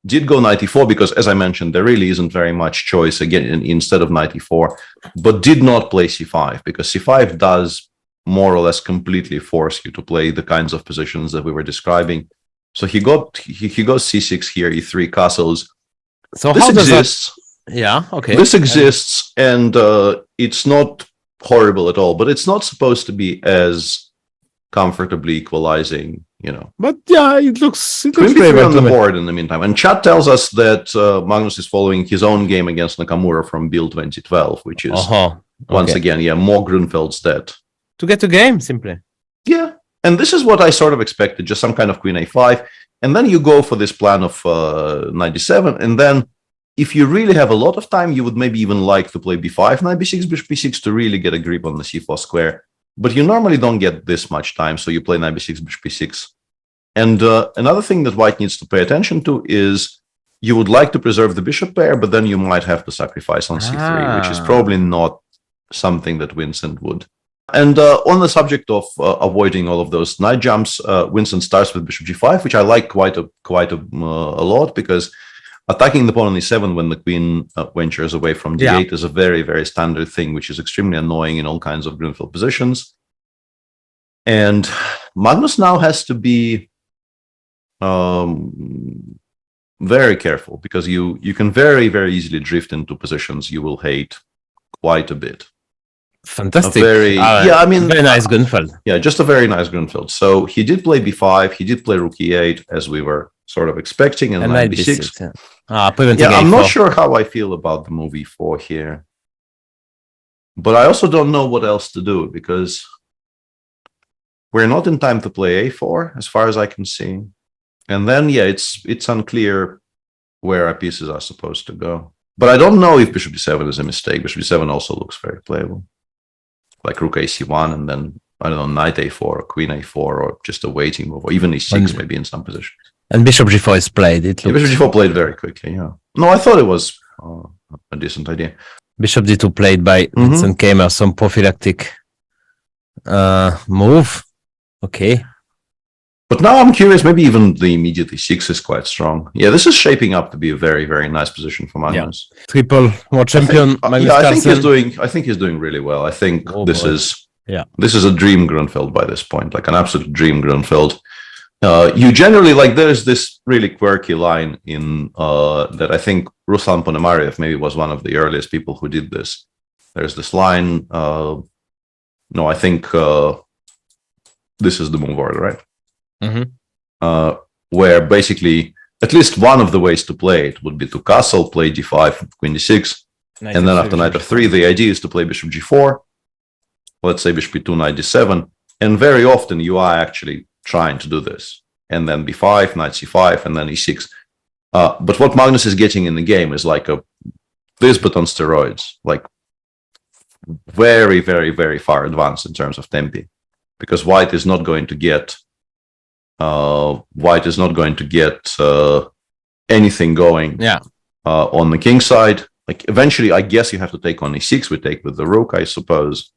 did go knight e4 because, as I mentioned, there really isn't very much choice again instead of knight e4, but did not play c5 because c5 does more or less completely force you to play the kinds of positions that we were describing. So he goes c6 here, e3 castles. So this how exists. Does that... Yeah, okay. This exists, and it's not horrible at all, but it's not supposed to be as comfortably equalizing, you know. But yeah, it looks Queen b3 on the board in the meantime. And chat tells us that Magnus is following his own game against Nakamura from Build 2012, which is, once again, more Grunfeld's dead. To get to game, simply. Yeah, and this is what I sort of expected, just some kind of Queen a5. And then you go for this plan of knight d7, and then if you really have a lot of time, you would maybe even like to play b5, knight b6, bishop b6 to really get a grip on the c4 square. But you normally don't get this much time, so you play knight b6, bishop b6. And another thing that white needs to pay attention to is you would like to preserve the bishop pair, but then you might have to sacrifice on c3, which is probably not something that Vincent would. And on the subject of avoiding all of those knight jumps, Vincent starts with bishop g5, which I like quite a lot, because attacking the pawn on e7 when the queen ventures away from d8 is a very, very standard thing, which is extremely annoying in all kinds of Grunfeld positions. And Magnus now has to be very careful, because you can very, very easily drift into positions you will hate quite a bit. Fantastic. Very nice Grunfeld. Yeah, just a very nice Grunfeld. So he did play b5, he did play rook e8, as we were sort of expecting, and knight b6. I'm not sure how I feel about the move e4 here. But I also don't know what else to do, because we're not in time to play a4, as far as I can see. And then, it's unclear where our pieces are supposed to go. But I don't know if bishop d7 is a mistake. Bishop d7 also looks very playable. Like rook ac1, and then, I don't know, knight a4, or queen a4, or just a waiting move, or even e6 maybe in some positions. And bishop g4 is played. Bishop g4 played very quickly, yeah. No, I thought it was a decent idea. Bishop d2 played by Vincent Keymer, some prophylactic move. Okay. But now I'm curious, maybe even the immediate e6 is quite strong. Yeah, this is shaping up to be a very, very nice position for Magnus. Yeah. Triple world champion, Magnus Carlsen. I think he's doing really well. I think this is a dream Grunfeld by this point, like an absolute dream Grunfeld. You generally, like, there's this really quirky line in that I think Ruslan Ponomarev maybe was one of the earliest people who did this. There's this line, I think this is the move order, right? Where basically at least one of the ways to play it would be to castle, play d5, queen d6, and then after knight f3, the idea is to play bishop g4, let's say bishop e2, knight d7, and very often you are actually trying to do this, and then b5, knight c5, and then e6. But what Magnus is getting in the game is like this, but on steroids, like very, very, very far advanced in terms of tempi, because white is not going to get anything going on the king side. Like, eventually, I guess you have to take on e6. We take with the rook, I suppose,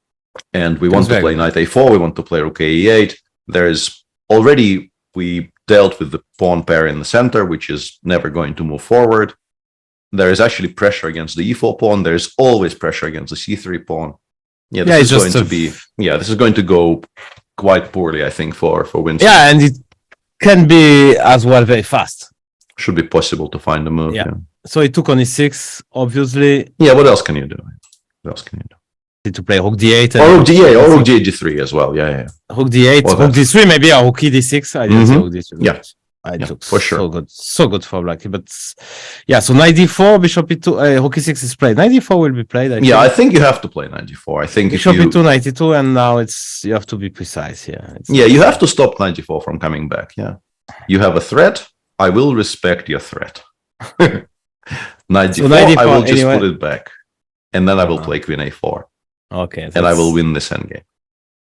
and we want to play knight a4. We want to play rook e8. There's already, we dealt with the pawn pair in the center, which is never going to move forward. There is actually pressure against the e4 pawn. There's always pressure against the c3 pawn. This is going to go quite poorly, I think, for Vincent. Yeah, and it can be as well very fast. Should be possible to find a move. Yeah. So he took on e6, obviously. Yeah, what else can you do? To play rook d8. Or rook d8, or rook d3 as well. Yeah. Rook d8, rook d3, maybe, or rook d6. I didn't say rook d3. Yeah. It looks for sure. So good for Blacky. But yeah, so knight d4, bishop e2, rook e6 is played. Knight d4 will be played. I think you have to play knight d4. I think bishop e2, knight e2, and now you have to be precise here. You have to stop knight d4 from coming back. Yeah, you have a threat. I will respect your threat. Knight d4, I will just put it back, and then I will play queen a4. Okay, and I will win this endgame.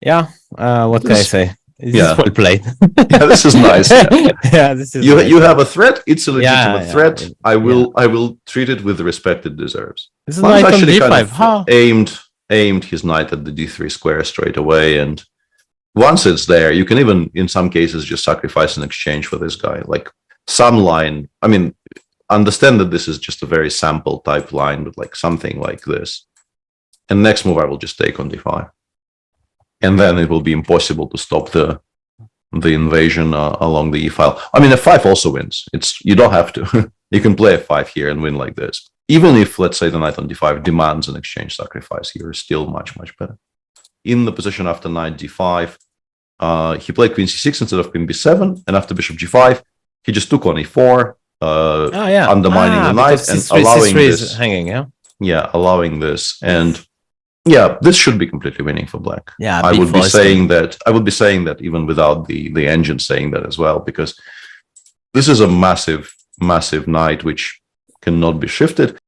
Yeah. What can I say? This is well played. This is nice. This is you have a threat. It's a legitimate threat. I will treat it with the respect it deserves. This is knight on d5. Kind of aimed his knight at the d3 square straight away, and once it's there, you can even, in some cases, just sacrifice in exchange for this guy. Like some line. I mean, understand that this is just a very sample type line with like something like this. And next move, I will just take on d5. And then it will be impossible to stop the invasion along the e file. I mean, f5 also wins. You don't have to. You can play f5 here and win like this. Even if, let's say, the knight on d5 demands an exchange sacrifice here, is still much, much better. In the position after knight d5, he played queen c6 instead of queen b7, and after bishop g5, he just took on e4, undermining the knight and allowing this hanging, allowing this. And yeah, this should be completely winning for black. Yeah, I would be saying that even without the engine saying that as well, because this is a massive knight which cannot be shifted.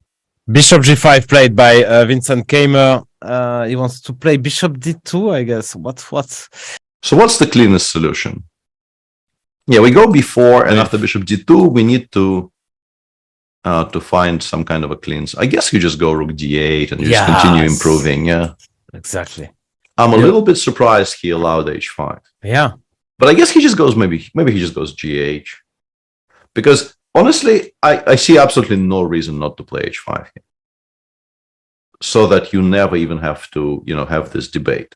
Bishop g5 played by Vincent Keymer. He wants to play bishop d2, I guess. What? So what's the cleanest solution? Yeah, we go b4, and after bishop d2, we need to find some kind of a cleanse. I guess you just go rook d8 and you just continue improving. Yeah, exactly. I'm a little bit surprised he allowed h5. Yeah, but I guess he just goes maybe he just goes gh, because honestly, I see absolutely no reason not to play h5 here, so that you never even have to have this debate.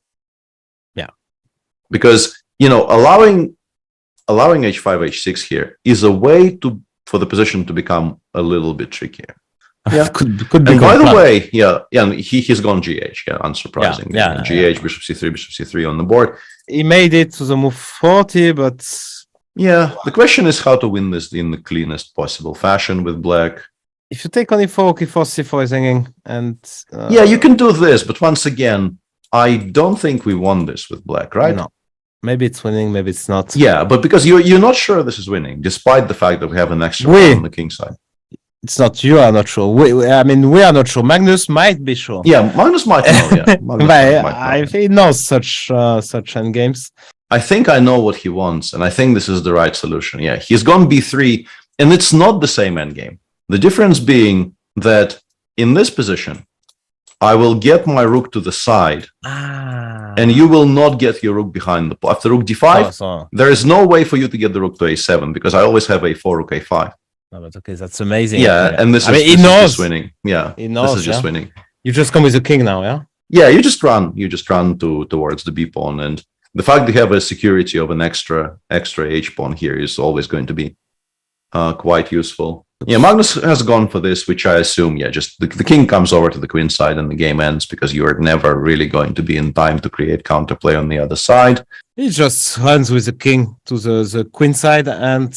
Yeah, because allowing h5 h6 here is a way for the position to become a little bit trickier. Yeah, could be. And by the way, and he's gone GH. Yeah, unsurprisingly. Yeah, GH, bishop c3 on the board. He made it to the move 40, but yeah, the question is how to win this in the cleanest possible fashion with black. If you take on e4, e4, c4 is hanging, and yeah, you can do this, but once again, I don't think we won this with black, right? No. Maybe it's winning, maybe it's not. Yeah, but because you're not sure this is winning, despite the fact that we have an extra pawn on the king side. It's not you are not sure. We are not sure. Magnus might be sure. Yeah, Magnus might know. Yeah, but he knows such endgames. I think I know what he wants, and I think this is the right solution. Yeah, he's gone b3, and it's not the same endgame. The difference being that in this position, I will get my rook to the side, and you will not get your rook behind the pawn. After rook d5, there is no way for you to get the rook to a7, because I always have a4, rook a5. No, but okay, that's amazing. Yeah, and this is just winning. Yeah, this is just winning. You just come with the king now, yeah? Yeah, you just run towards the b pawn, and the fact that you have a security of an extra h pawn here is always going to be quite useful. Yeah, Magnus has gone for this, which I assume, just the king comes over to the queen side and the game ends, because you are never really going to be in time to create counterplay on the other side. He just runs with the king to the queen side, and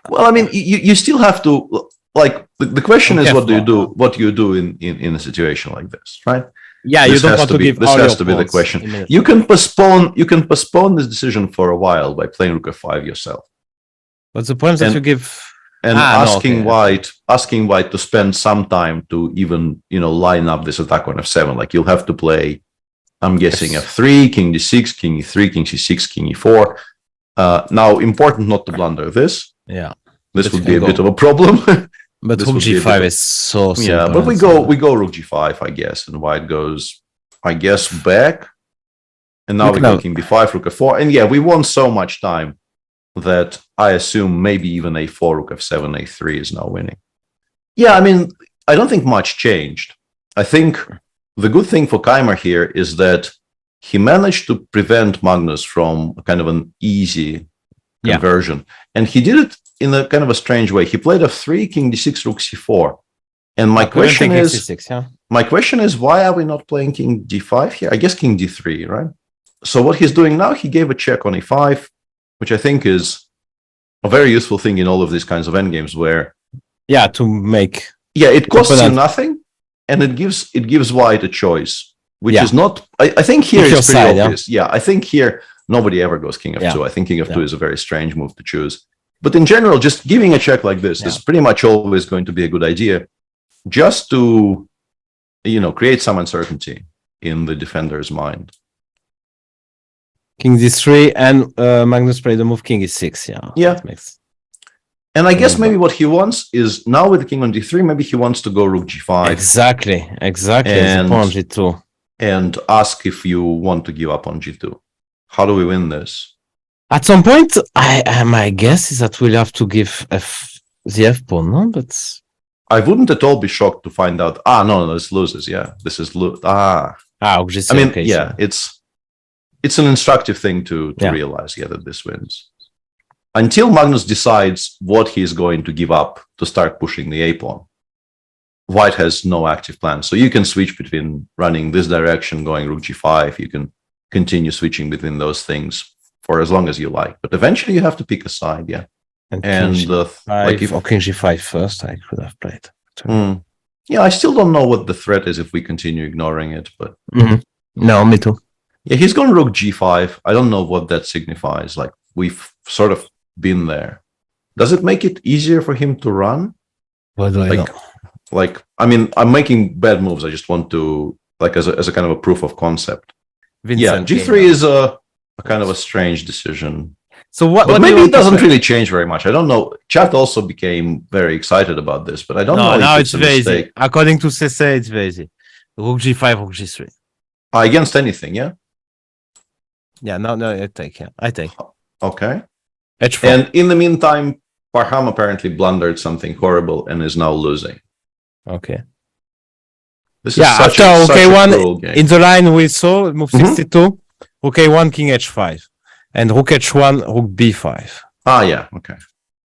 well, I mean, you still have to, like, the question is, what do you do in a situation like this, right? Yeah, you don't want to give this has to be the question. You can postpone this decision for a while by playing rook f5 yourself. But the point that you give asking white to spend some time to even line up this attack on f7. Like, you'll have to play, I'm guessing, f3, king d6, king e3, king c6, king e4. Now, important not to blunder this. Yeah, this would be a bit of a problem. But rook g5 is so simple. Yeah, but we go rook g5, I guess, and white goes, I guess, back. And now we go king b5, rook f4, and yeah, we won so much time that I assume maybe even a4, rook f7, a3 is now winning. Yeah, I mean, I don't think much changed. I think the good thing for Keymer here is that he managed to prevent Magnus from kind of an easy conversion. And he did it in a kind of a strange way. He played f3, king d6, rook c4. And my question is, why are we not playing king d5 here? I guess king d3, right? So what he's doing now, he gave a check on e5, which I think is a very useful thing in all of these kinds of endgames where... Yeah, to make... Yeah, it costs you nothing, and it gives white a choice, which is not... I think here it's pretty obvious. Yeah, I think here nobody ever goes king f2. I think king f2 is a very strange move to choose. But in general, just giving a check like this is pretty much always going to be a good idea, just to, create some uncertainty in the defender's mind. King d3, and Magnus played the move king e6. Yeah. And I guess maybe what he wants is, now with the king on d3, maybe he wants to go rook g5. Exactly. And pawn g2. And ask if you want to give up on g2. How do we win this? At some point, my guess is that we'll have to give the F pawn, no? But I wouldn't at all be shocked to find out. No, this loses. Yeah, this is rook g3. I mean, Okay, yeah, so. it's an instructive thing to realize, that this wins. Until Magnus decides what he's going to give up to start pushing the A pawn, White has no active plan. So you can switch between running this direction, going rook g5. You can continue switching between those things for as long as you like. But eventually you have to pick a side, yeah. And king g5 first, I could have played. Yeah, I still don't know what the threat is if we continue ignoring it, but no, me too. Yeah, he's gone rook g5. I don't know what that signifies. Like, we've sort of been there. Does it make it easier for him to run? What do I know? Like, I mean, I'm making bad moves. I just want to, like, as a kind of a proof of concept. Vincent G3 Keymer. is a kind of a strange decision. So but maybe it doesn't really change very much. I don't know. Chat also became very excited about this, but I don't know. Now if it's a very mistake. easy. According to CC, it's very easy. Rook g5, rook g3. Against anything, yeah? Yeah, no, I take. Yeah, I take. Okay. H4. And in the meantime, Parham apparently blundered something horrible and is now losing. Okay. This is after OK1 in the line we saw move 62, OK1 king h5, and rook h1 rook b5. Yeah, okay.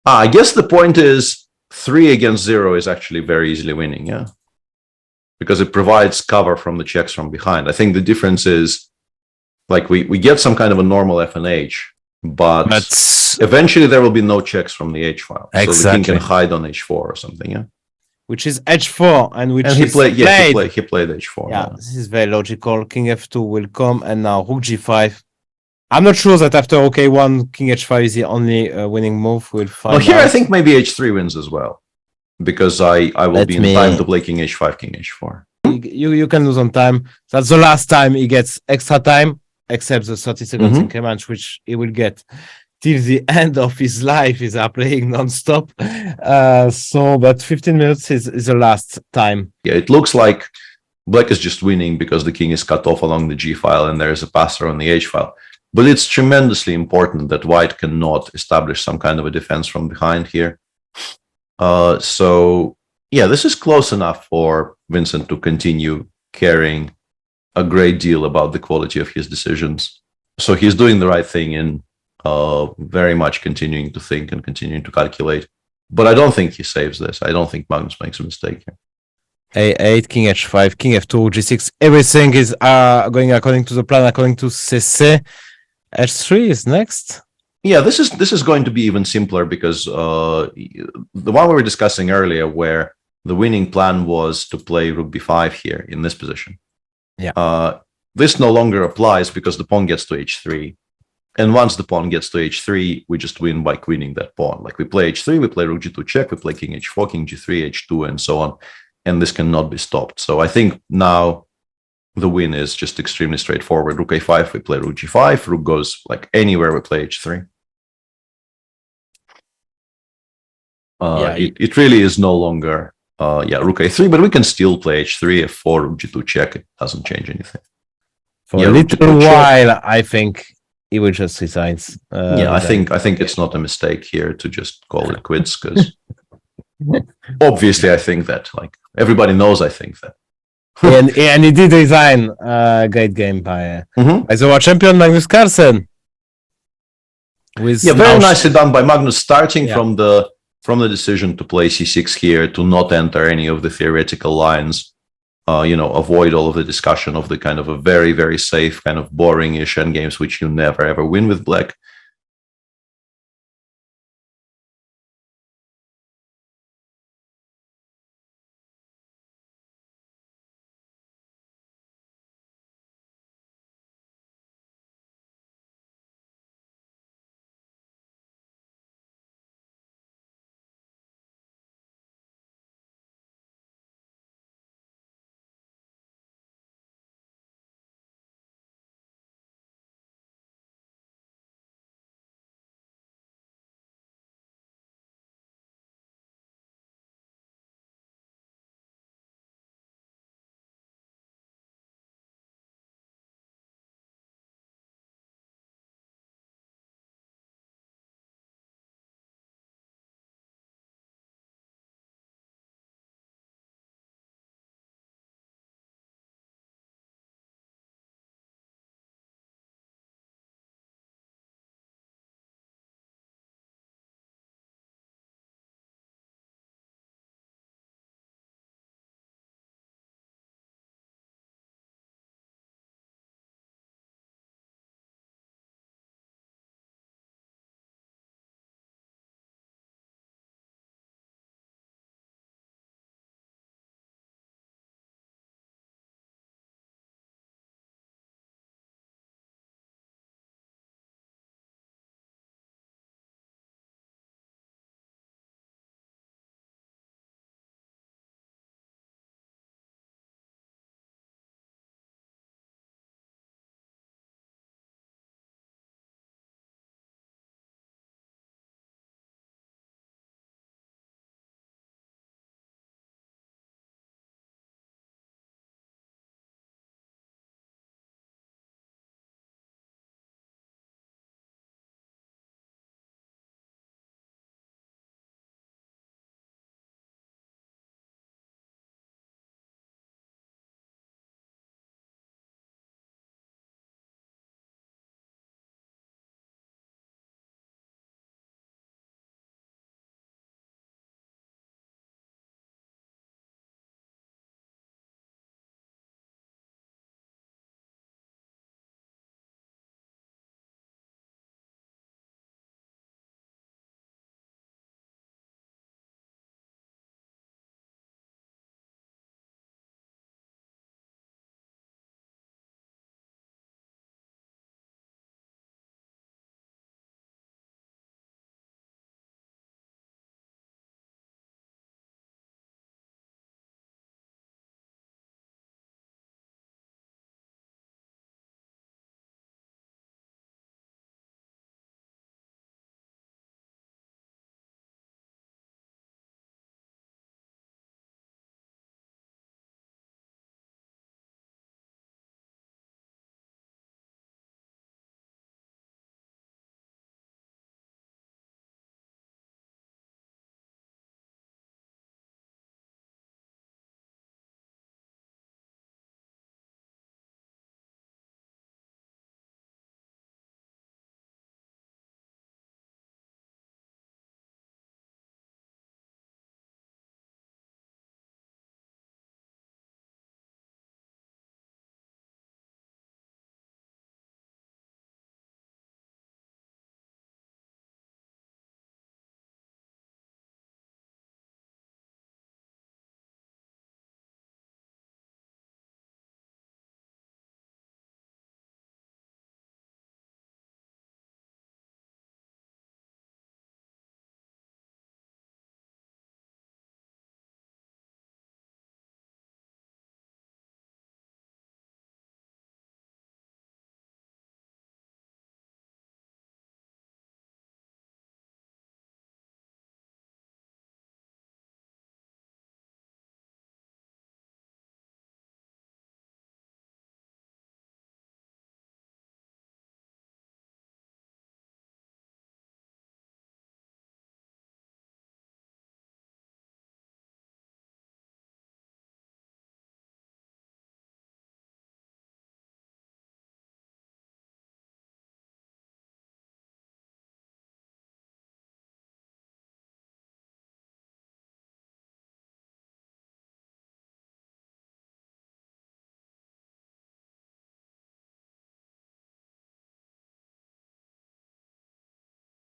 I guess the point is 3 against 0 is actually very easily winning, yeah, because it provides cover from the checks from behind. I think the difference is, like, we get some kind of a normal F and H, but eventually there will be no checks from the H file, so the king can hide on H4 or something, yeah. Which is H4, and which he played H4. Yeah, this is very logical. King F2 will come, and now rook G5. I'm not sure that after OK1, King H5 is the only winning move. We'll find here out. I think maybe H3 wins as well, because I will be in time to play King H5, King H4. You can lose on time. That's the last time he gets extra time, except the 30 seconds increment, which he will get till the end of his life. He's playing non-stop. But 15 minutes is the last time. Yeah, it looks like Black is just winning because the king is cut off along the G file and there is a passer on the H file. But it's tremendously important that White cannot establish some kind of a defense from behind here. So, yeah, this is close enough for Vincent to continue caring a great deal about the quality of his decisions. So he's doing the right thing in very much continuing to think and continuing to calculate. But I don't think he saves this. I don't think Magnus makes a mistake here. A8, King H5, King F2, G6. Everything is going according to the plan, according to CC. H3 is next. Yeah, this is going to be even simpler because the one we were discussing earlier, where the winning plan was to play rook b5 here in this position. Yeah. This no longer applies because the pawn gets to h3. And once the pawn gets to h3, we just win by queening that pawn. Like, we play h3, we play rook g2 check, we play king h4, king g3, h2, and so on. And this cannot be stopped. So I think now the win is just extremely straightforward. Rook a5, we play rook g5. Rook goes like anywhere, we play h3. It really is no longer, rook a3, but we can still play h3, f4, rook g2 check. It doesn't change anything. For a little while, I think he will just resign. I think it's not a mistake here to just call it quits, because obviously I think that, like, everybody knows I think that. and he did resign. Great game by the world champion Magnus Carlsen. Very nicely done by Magnus, starting from the decision to play c6 here, to not enter any of the theoretical lines. Avoid all of the discussion of the kind of a very, very safe, kind of boring-ish endgames, which you never ever win with Black.